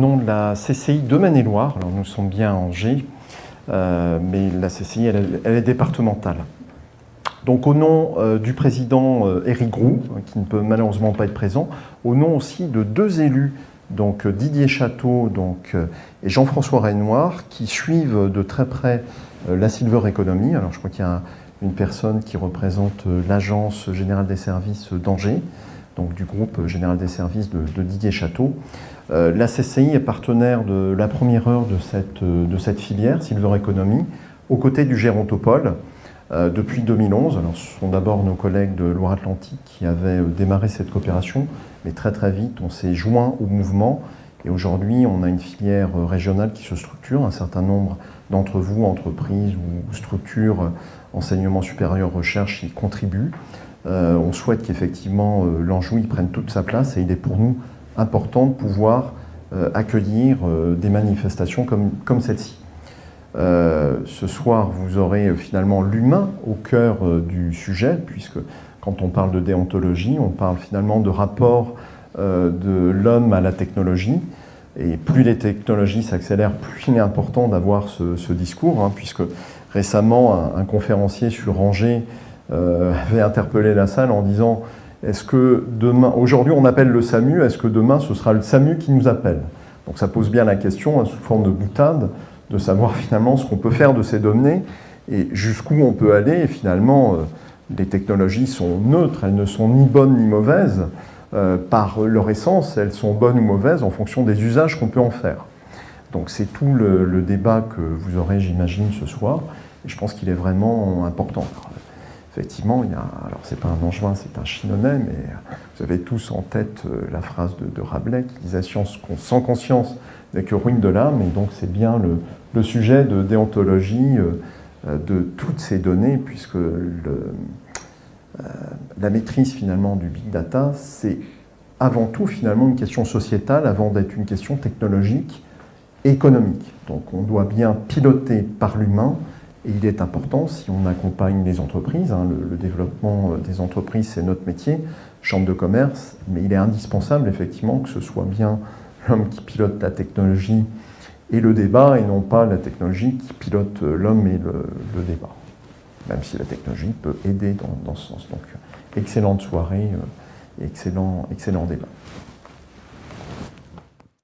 Au nom de la CCI de Maine-et-Loire, alors nous sommes bien à Angers, mais la CCI elle est départementale. Donc au nom du président Éric Groux, qui ne peut malheureusement pas être présent, au nom aussi de deux élus, donc Didier Château et Jean-François Renoir, qui suivent de très près la Silver Economy. Alors je crois qu'il y a une personne qui représente l'Agence générale des services d'Angers, donc du groupe général des services de Didier Château. La CCI est partenaire de la première heure de cette filière, Silver Economy, aux côtés du Gérontopole, depuis 2011. Alors, ce sont d'abord nos collègues de Loire-Atlantique qui avaient démarré cette coopération, mais très très vite, on s'est joint au mouvement. Et aujourd'hui, on a une filière régionale qui se structure. Un certain nombre d'entre vous, entreprises ou structures, enseignement supérieur, recherche, y contribuent. On souhaite qu'effectivement l'Anjou prenne toute sa place et il est pour nous important de pouvoir accueillir des manifestations comme celle-ci. Ce soir, vous aurez finalement l'humain au cœur du sujet, puisque quand on parle de déontologie, on parle finalement de rapport de l'homme à la technologie. Et plus les technologies s'accélèrent, plus il est important d'avoir ce discours, puisque récemment, un conférencier sur Angers avait interpellé la salle en disant « Est-ce que demain, aujourd'hui on appelle le SAMU, est-ce que demain ce sera le SAMU qui nous appelle ?» Donc ça pose bien la question, sous forme de boutade, de savoir finalement ce qu'on peut faire de ces données et jusqu'où on peut aller. Et finalement, les technologies sont neutres, elles ne sont ni bonnes ni mauvaises. Par leur essence, elles sont bonnes ou mauvaises en fonction des usages qu'on peut en faire. Donc c'est tout le débat que vous aurez, j'imagine, ce soir. Et je pense qu'il est vraiment important. Alors, effectivement, alors c'est pas un Angevin, c'est un Chinonnais, mais vous avez tous en tête la phrase de Rabelais qui disait « Science sans conscience n'est que ruine de l'âme ». Et donc c'est bien le sujet de déontologie de toutes ces données, puisque la maîtrise finalement du big data, c'est avant tout finalement une question sociétale avant d'être une question technologique et économique. Donc on doit bien piloter par l'humain. Et il est important, si on accompagne les entreprises, le développement des entreprises, c'est notre métier, chambre de commerce, mais il est indispensable effectivement que ce soit bien l'homme qui pilote la technologie et le débat, et non pas la technologie qui pilote l'homme et le débat. Même si la technologie peut aider dans ce sens. Donc, excellente soirée et excellent débat.